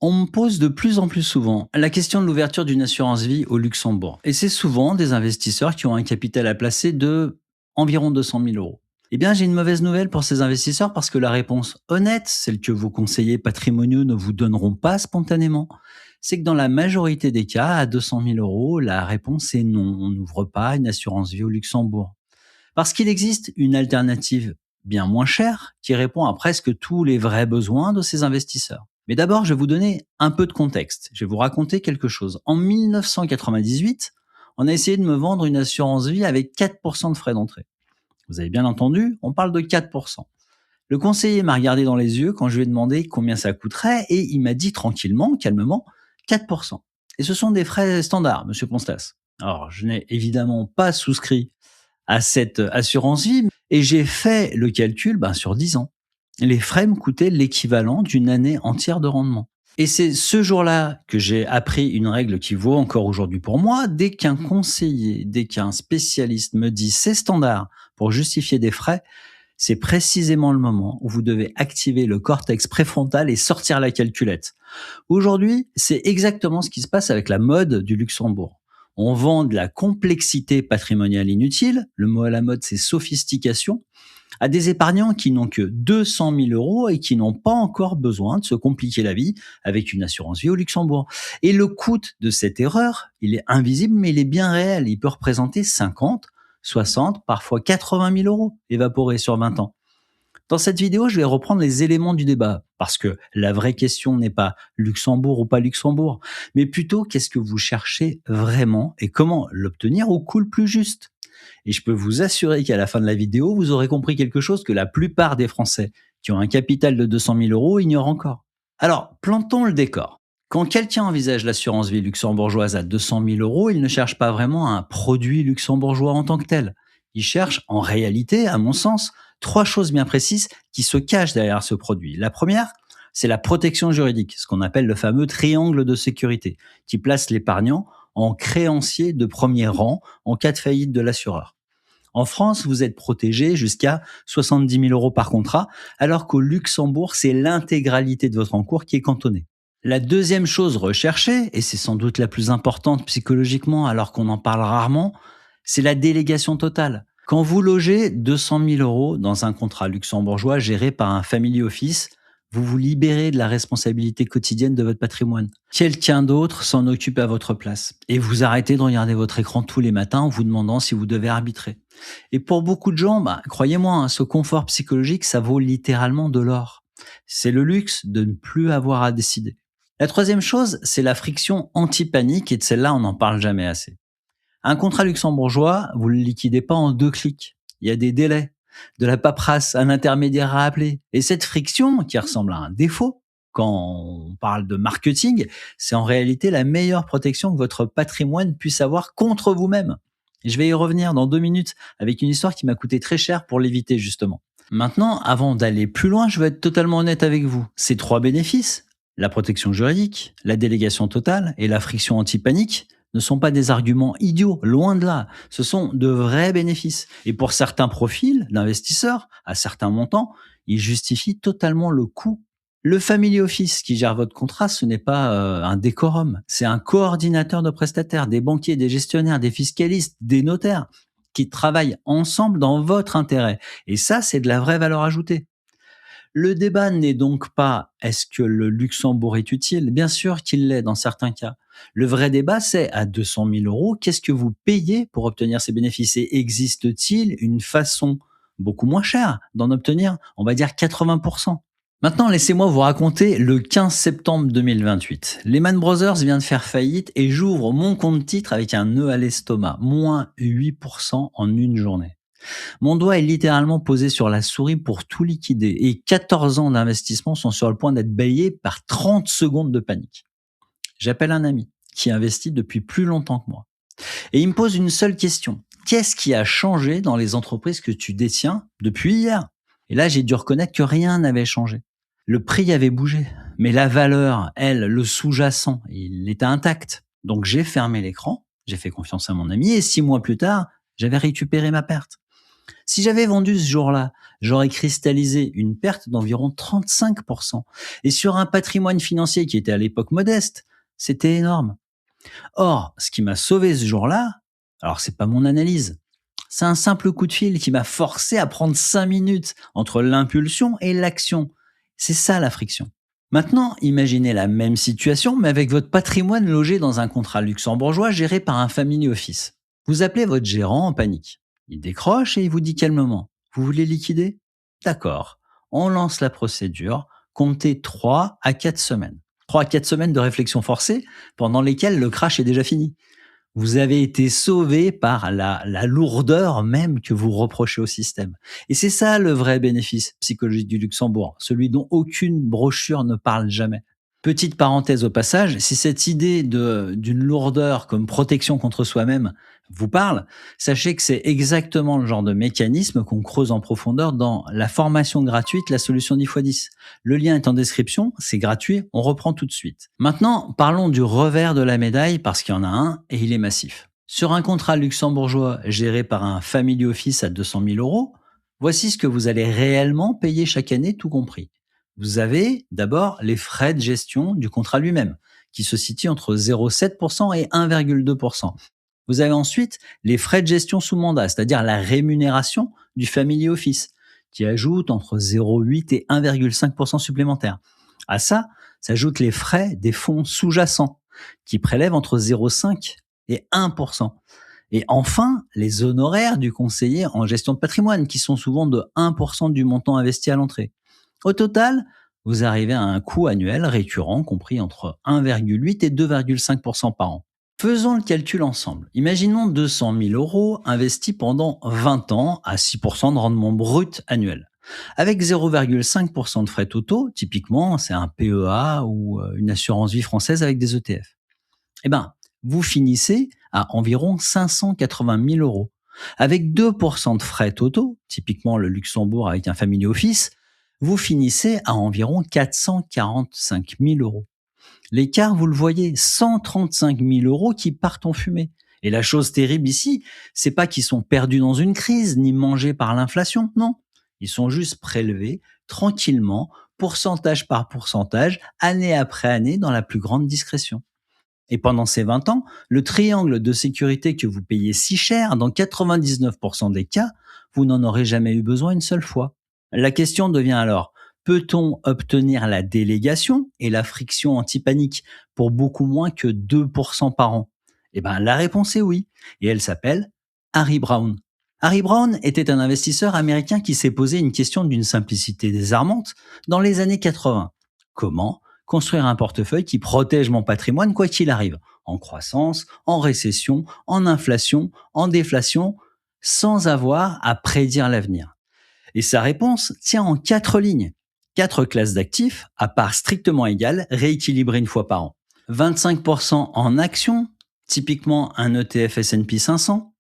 On me pose de plus en plus souvent la question de l'ouverture d'une assurance vie au Luxembourg. Et c'est souvent des investisseurs qui ont un capital à placer de environ 200 000 euros. Eh bien, j'ai une mauvaise nouvelle pour ces investisseurs parce que la réponse honnête, celle que vos conseillers patrimoniaux ne vous donneront pas spontanément, c'est que dans la majorité des cas, à 200 000 euros, la réponse est non. On n'ouvre pas une assurance vie au Luxembourg. Parce qu'il existe une alternative bien moins chère qui répond à presque tous les vrais besoins de ces investisseurs. Mais d'abord, je vais vous donner un peu de contexte. Je vais vous raconter quelque chose. En 1998, on a essayé de me vendre une assurance vie avec 4% de frais d'entrée. Vous avez bien entendu, on parle de 4%. Le conseiller m'a regardé dans les yeux quand je lui ai demandé combien ça coûterait et il m'a dit tranquillement, calmement, 4%. Et ce sont des frais standards, monsieur Poncelas. Alors, je n'ai évidemment pas souscrit à cette assurance vie et j'ai fait le calcul sur 10 ans. Les frais me coûtaient l'équivalent d'une année entière de rendement. Et c'est ce jour-là que j'ai appris une règle qui vaut encore aujourd'hui pour moi. Dès qu'un conseiller, dès qu'un spécialiste me dit c'est standard pour justifier des frais, c'est précisément le moment où vous devez activer le cortex préfrontal et sortir la calculette. Aujourd'hui, c'est exactement ce qui se passe avec la mode du Luxembourg. On vend de la complexité patrimoniale inutile, le mot à la mode c'est sophistication, à des épargnants qui n'ont que 200 000 euros et qui n'ont pas encore besoin de se compliquer la vie avec une assurance vie au Luxembourg. Et le coût de cette erreur, il est invisible mais il est bien réel. Il peut représenter 50, 60, parfois 80 000 euros évaporés sur 20 ans. Dans cette vidéo, je vais reprendre les éléments du débat, parce que la vraie question n'est pas Luxembourg ou pas Luxembourg, mais plutôt qu'est-ce que vous cherchez vraiment et comment l'obtenir au coût le plus juste. Et je peux vous assurer qu'à la fin de la vidéo, vous aurez compris quelque chose que la plupart des Français qui ont un capital de 200 000 euros ignorent encore. Alors, plantons le décor. Quand quelqu'un envisage l'assurance vie luxembourgeoise à 200 000 euros, il ne cherche pas vraiment un produit luxembourgeois en tant que tel. Il cherche, en réalité, à mon sens, trois choses bien précises qui se cachent derrière ce produit. La première, c'est la protection juridique, ce qu'on appelle le fameux triangle de sécurité, qui place l'épargnant en créancier de premier rang en cas de faillite de l'assureur. En France, vous êtes protégé jusqu'à 70 000 euros par contrat, alors qu'au Luxembourg, c'est l'intégralité de votre encours qui est cantonnée. La deuxième chose recherchée, et c'est sans doute la plus importante psychologiquement alors qu'on en parle rarement, c'est la délégation totale. Quand vous logez 200 000 euros dans un contrat luxembourgeois géré par un family office, vous vous libérez de la responsabilité quotidienne de votre patrimoine. Quelqu'un d'autre s'en occupe à votre place. Et vous arrêtez de regarder votre écran tous les matins en vous demandant si vous devez arbitrer. Et pour beaucoup de gens, croyez-moi, ce confort psychologique, ça vaut littéralement de l'or. C'est le luxe de ne plus avoir à décider. La troisième chose, c'est la friction anti-panique et de celle-là, on n'en parle jamais assez. Un contrat luxembourgeois, vous ne le liquidez pas en 2 clics. Il y a des délais, de la paperasse, un intermédiaire à appeler. Et cette friction, qui ressemble à un défaut, quand on parle de marketing, c'est en réalité la meilleure protection que votre patrimoine puisse avoir contre vous-même. Et je vais y revenir dans 2 minutes avec une histoire qui m'a coûté très cher pour l'éviter justement. Maintenant, avant d'aller plus loin, je veux être totalement honnête avec vous. Ces 3 bénéfices, la protection juridique, la délégation totale et la friction anti-panique, ne sont pas des arguments idiots, loin de là. Ce sont de vrais bénéfices. Et pour certains profils d'investisseurs, à certains montants, ils justifient totalement le coût. Le family office qui gère votre contrat, ce n'est pas un décorum. C'est un coordinateur de prestataires, des banquiers, des gestionnaires, des fiscalistes, des notaires qui travaillent ensemble dans votre intérêt. Et ça, c'est de la vraie valeur ajoutée. Le débat n'est donc pas est-ce que le Luxembourg est utile? Bien sûr qu'il l'est dans certains cas. Le vrai débat, c'est à 200 000 euros, qu'est-ce que vous payez pour obtenir ces bénéfices? Et existe-t-il une façon beaucoup moins chère d'en obtenir, on va dire 80%? Maintenant, laissez-moi vous raconter le 15 septembre 2028. Lehman Brothers vient de faire faillite et j'ouvre mon compte titre avec un nœud à l'estomac, moins 8% en une journée. Mon doigt est littéralement posé sur la souris pour tout liquider et 14 ans d'investissement sont sur le point d'être balayés par 30 secondes de panique. J'appelle un ami qui investit depuis plus longtemps que moi et il me pose une seule question. Qu'est-ce qui a changé dans les entreprises que tu détiens depuis hier? Et là, j'ai dû reconnaître que rien n'avait changé. Le prix avait bougé, mais la valeur, elle, le sous-jacent, il était intact. Donc j'ai fermé l'écran, j'ai fait confiance à mon ami et 6 mois plus tard, j'avais récupéré ma perte. Si j'avais vendu ce jour-là, j'aurais cristallisé une perte d'environ 35%. Et sur un patrimoine financier qui était à l'époque modeste, c'était énorme. Or, ce qui m'a sauvé ce jour-là, alors c'est pas mon analyse, c'est un simple coup de fil qui m'a forcé à prendre 5 minutes entre l'impulsion et l'action. C'est ça la friction. Maintenant, imaginez la même situation, mais avec votre patrimoine logé dans un contrat luxembourgeois géré par un family office. Vous appelez votre gérant en panique. Il décroche et il vous dit calmement: Vous voulez liquider? D'accord. On lance la procédure. Comptez 3 à 4 semaines. 3 à 4 semaines de réflexion forcée pendant lesquelles le crash est déjà fini. Vous avez été sauvé par la lourdeur même que vous reprochez au système. Et c'est ça le vrai bénéfice psychologique du Luxembourg, celui dont aucune brochure ne parle jamais. Petite parenthèse au passage, si cette idée d'une lourdeur comme protection contre soi-même vous parle, sachez que c'est exactement le genre de mécanisme qu'on creuse en profondeur dans la formation gratuite La solution 10x10. Le lien est en description, c'est gratuit, on reprend tout de suite. Maintenant, parlons du revers de la médaille parce qu'il y en a un et il est massif. Sur un contrat luxembourgeois géré par un family office à 200 000 euros, voici ce que vous allez réellement payer chaque année, tout compris. Vous avez d'abord les frais de gestion du contrat lui-même, qui se situent entre 0,7% et 1,2%. Vous avez ensuite les frais de gestion sous mandat, c'est-à-dire la rémunération du family office, qui ajoute entre 0,8 et 1,5% supplémentaires. À ça, s'ajoutent les frais des fonds sous-jacents, qui prélèvent entre 0,5 et 1%. Et enfin, les honoraires du conseiller en gestion de patrimoine, qui sont souvent de 1% du montant investi à l'entrée. Au total, vous arrivez à un coût annuel récurrent compris entre 1,8 et 2,5% par an. Faisons le calcul ensemble. Imaginons 200 000 euros investis pendant 20 ans à 6% de rendement brut annuel. Avec 0,5% de frais totaux, typiquement c'est un PEA ou une assurance vie française avec des ETF. Eh ben, vous finissez à environ 580 000 euros. Avec 2% de frais totaux, typiquement le Luxembourg avec un family office, vous finissez à environ 445 000 euros. L'écart, vous le voyez, 135 000 euros qui partent en fumée. Et la chose terrible ici, c'est pas qu'ils sont perdus dans une crise, ni mangés par l'inflation, non. Ils sont juste prélevés tranquillement, pourcentage par pourcentage, année après année, dans la plus grande discrétion. Et pendant ces 20 ans, le triangle de sécurité que vous payez si cher, dans 99% des cas, vous n'en aurez jamais eu besoin une seule fois. La question devient alors: peut-on obtenir la délégation et la friction anti-panique pour beaucoup moins que 2% par an? Eh ben, la réponse est oui. Et elle s'appelle Harry Brown. Harry Brown était un investisseur américain qui s'est posé une question d'une simplicité désarmante dans les années 80. Comment construire un portefeuille qui protège mon patrimoine quoi qu'il arrive, en croissance, en récession, en inflation, en déflation, sans avoir à prédire l'avenir? Et sa réponse tient en 4 lignes. 4 classes d'actifs, à part strictement égales, rééquilibrées une fois par an. 25% en actions, typiquement un ETF S&P 500.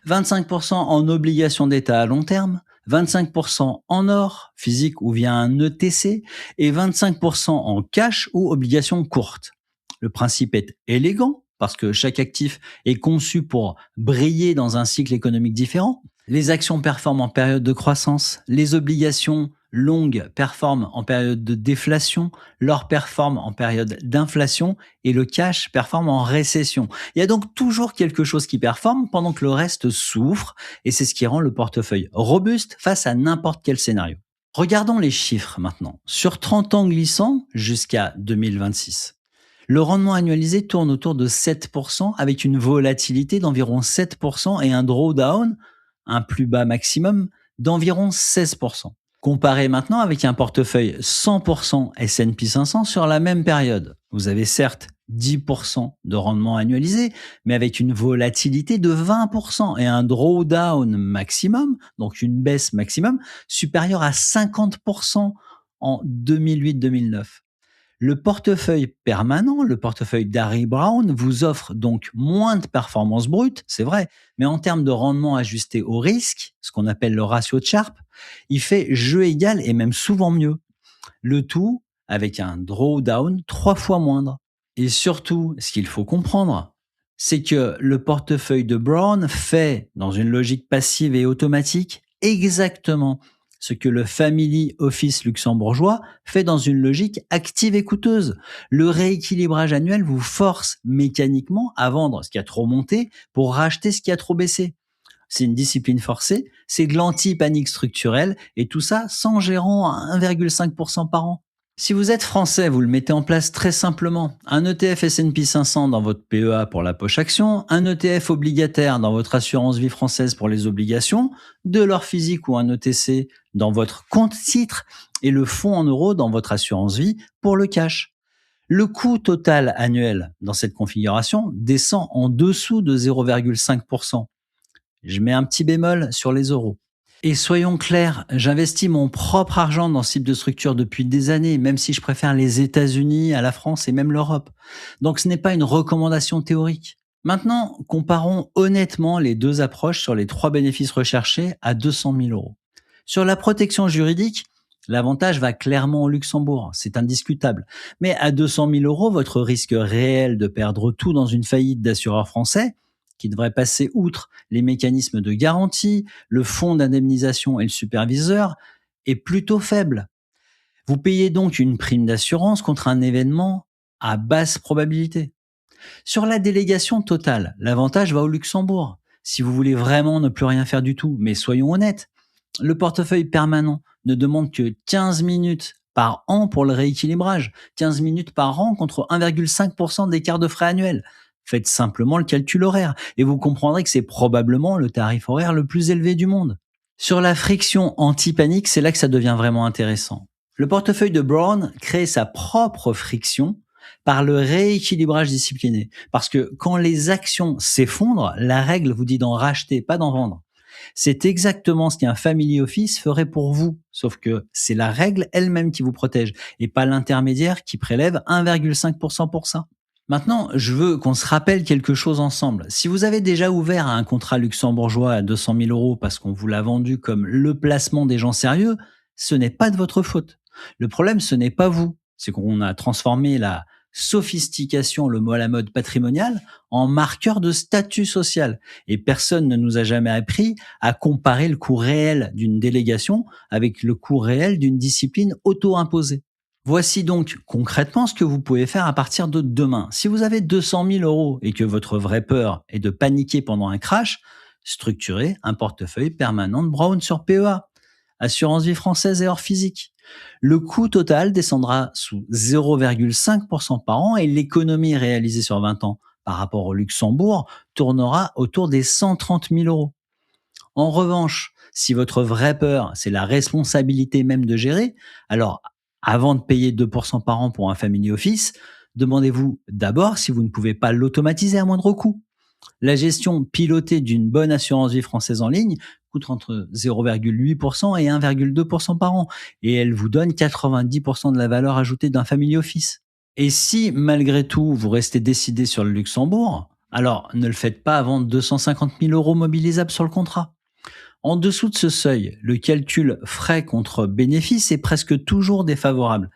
25% en obligations d'État à long terme. 25% en or, physique ou via un ETC. Et 25% en cash ou obligations courtes. Le principe est élégant parce que chaque actif est conçu pour briller dans un cycle économique différent. Les actions performent en période de croissance, les obligations longues performent en période de déflation, l'or performe en période d'inflation et le cash performe en récession. Il y a donc toujours quelque chose qui performe pendant que le reste souffre et c'est ce qui rend le portefeuille robuste face à n'importe quel scénario. Regardons les chiffres maintenant. Sur 30 ans glissants jusqu'à 2026. Le rendement annualisé tourne autour de 7% avec une volatilité d'environ 7% et un drawdown, un plus bas maximum, d'environ 16%. Comparez maintenant avec un portefeuille 100% S&P 500 sur la même période. Vous avez certes 10% de rendement annualisé, mais avec une volatilité de 20% et un drawdown maximum, donc une baisse maximum, supérieure à 50% en 2008-2009. Le portefeuille permanent, le portefeuille d'Harry Brown, vous offre donc moins de performance brute, c'est vrai, mais en termes de rendement ajusté au risque, ce qu'on appelle le ratio de Sharpe, il fait jeu égal et même souvent mieux. Le tout avec un drawdown 3 fois moindre. Et surtout, ce qu'il faut comprendre, c'est que le portefeuille de Brown fait, dans une logique passive et automatique, exactement ce que le Family Office luxembourgeois fait dans une logique active et coûteuse. Le rééquilibrage annuel vous force mécaniquement à vendre ce qui a trop monté pour racheter ce qui a trop baissé. C'est une discipline forcée, c'est de l'anti-panique structurelle et tout ça sans gérant à 1,5% par an. Si vous êtes français, vous le mettez en place très simplement. Un ETF S&P 500 dans votre PEA pour la poche action, un ETF obligataire dans votre assurance vie française pour les obligations, de l'or physique ou un ETC dans votre compte titre et le fonds en euros dans votre assurance vie pour le cash. Le coût total annuel dans cette configuration descend en dessous de 0,5%. Je mets un petit bémol sur les euros. Et soyons clairs, j'investis mon propre argent dans ce type de structure depuis des années, même si je préfère les États-Unis à la France et même l'Europe. Donc ce n'est pas une recommandation théorique. Maintenant, comparons honnêtement les deux approches sur les trois bénéfices recherchés à 200 000 euros. Sur la protection juridique, l'avantage va clairement au Luxembourg, c'est indiscutable. Mais à 200 000 euros, votre risque réel de perdre tout dans une faillite d'assureur français, qui devrait passer outre les mécanismes de garantie, le fonds d'indemnisation et le superviseur, est plutôt faible. Vous payez donc une prime d'assurance contre un événement à basse probabilité. Sur la délégation totale, l'avantage va au Luxembourg. Si vous voulez vraiment ne plus rien faire du tout, mais soyons honnêtes, le portefeuille permanent ne demande que 15 minutes par an pour le rééquilibrage, 15 minutes par an contre 1,5% d'écart de frais annuels. Faites simplement le calcul horaire et vous comprendrez que c'est probablement le tarif horaire le plus élevé du monde. Sur la friction anti-panique, c'est là que ça devient vraiment intéressant. Le portefeuille de Brown crée sa propre friction par le rééquilibrage discipliné. Parce que quand les actions s'effondrent, la règle vous dit d'en racheter, pas d'en vendre. C'est exactement ce qu'un family office ferait pour vous, sauf que c'est la règle elle-même qui vous protège et pas l'intermédiaire qui prélève 1,5% pour ça. Maintenant, je veux qu'on se rappelle quelque chose ensemble. Si vous avez déjà ouvert un contrat luxembourgeois à 200 000 euros parce qu'on vous l'a vendu comme le placement des gens sérieux, ce n'est pas de votre faute. Le problème, ce n'est pas vous. C'est qu'on a transformé la sophistication, le mot à la mode patrimonial, en marqueur de statut social. Et personne ne nous a jamais appris à comparer le coût réel d'une délégation avec le coût réel d'une discipline auto-imposée. Voici donc concrètement ce que vous pouvez faire à partir de demain. Si vous avez 200 000 euros et que votre vraie peur est de paniquer pendant un crash, structurez un portefeuille permanent de Brown sur PEA, assurance vie française et hors physique. Le coût total descendra sous 0,5% par an et l'économie réalisée sur 20 ans par rapport au Luxembourg tournera autour des 130 000 euros. En revanche, si votre vraie peur, c'est la responsabilité même de gérer, alors avant de payer 2% par an pour un family office, demandez-vous d'abord si vous ne pouvez pas l'automatiser à moindre coût. La gestion pilotée d'une bonne assurance vie française en ligne coûte entre 0,8% et 1,2% par an et elle vous donne 90% de la valeur ajoutée d'un family office. Et si malgré tout vous restez décidé sur le Luxembourg, alors ne le faites pas avant 250 000 euros mobilisables sur le contrat. En dessous de ce seuil, le calcul frais contre bénéfice est presque toujours défavorable.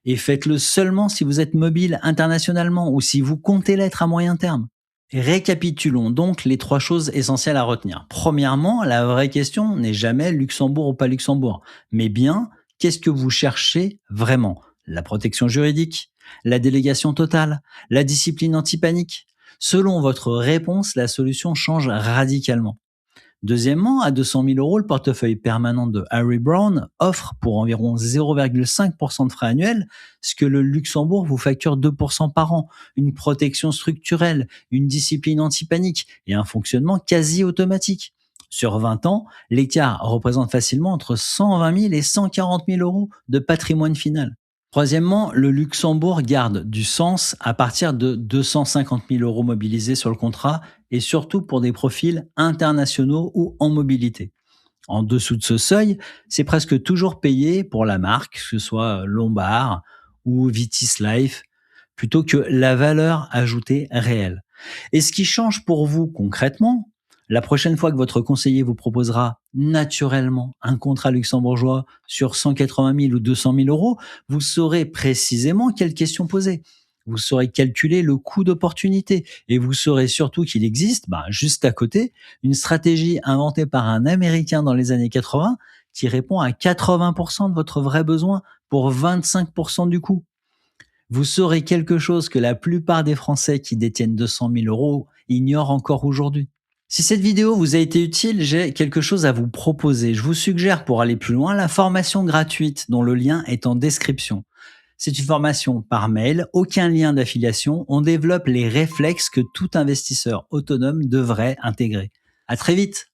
Et faites-le seulement si vous êtes mobile internationalement ou si vous comptez l'être à moyen terme. Récapitulons donc les trois choses essentielles à retenir. Premièrement, la vraie question n'est jamais Luxembourg ou pas Luxembourg, mais bien qu'est-ce que vous cherchez vraiment? La protection juridique, la délégation totale, la discipline anti-panique. Selon votre réponse, la solution change radicalement. Deuxièmement, à 200 000 euros, le portefeuille permanent de Harry Brown offre pour environ 0,5% de frais annuels ce que le Luxembourg vous facture 2% par an, une protection structurelle, une discipline anti-panique et un fonctionnement quasi automatique. Sur 20 ans, l'écart représente facilement entre 120 000 et 140 000 euros de patrimoine final. Troisièmement, le Luxembourg garde du sens à partir de 250 000 euros mobilisés sur le contrat et surtout pour des profils internationaux ou en mobilité. En dessous de ce seuil, c'est presque toujours payé pour la marque, que ce soit Lombard ou Vitis Life, plutôt que la valeur ajoutée réelle. Et ce qui change pour vous concrètement, la prochaine fois que votre conseiller vous proposera naturellement un contrat luxembourgeois sur 180 000 ou 200 000 euros, vous saurez précisément quelles questions poser. Vous saurez calculer le coût d'opportunité et vous saurez surtout qu'il existe, juste à côté, une stratégie inventée par un Américain dans les années 80 qui répond à 80% de votre vrai besoin pour 25% du coût. Vous saurez quelque chose que la plupart des Français qui détiennent 200 000 euros ignorent encore aujourd'hui. Si cette vidéo vous a été utile, j'ai quelque chose à vous proposer. Je vous suggère, pour aller plus loin, la formation gratuite dont le lien est en description. C'est une formation par mail, aucun lien d'affiliation. On développe les réflexes que tout investisseur autonome devrait intégrer. À très vite!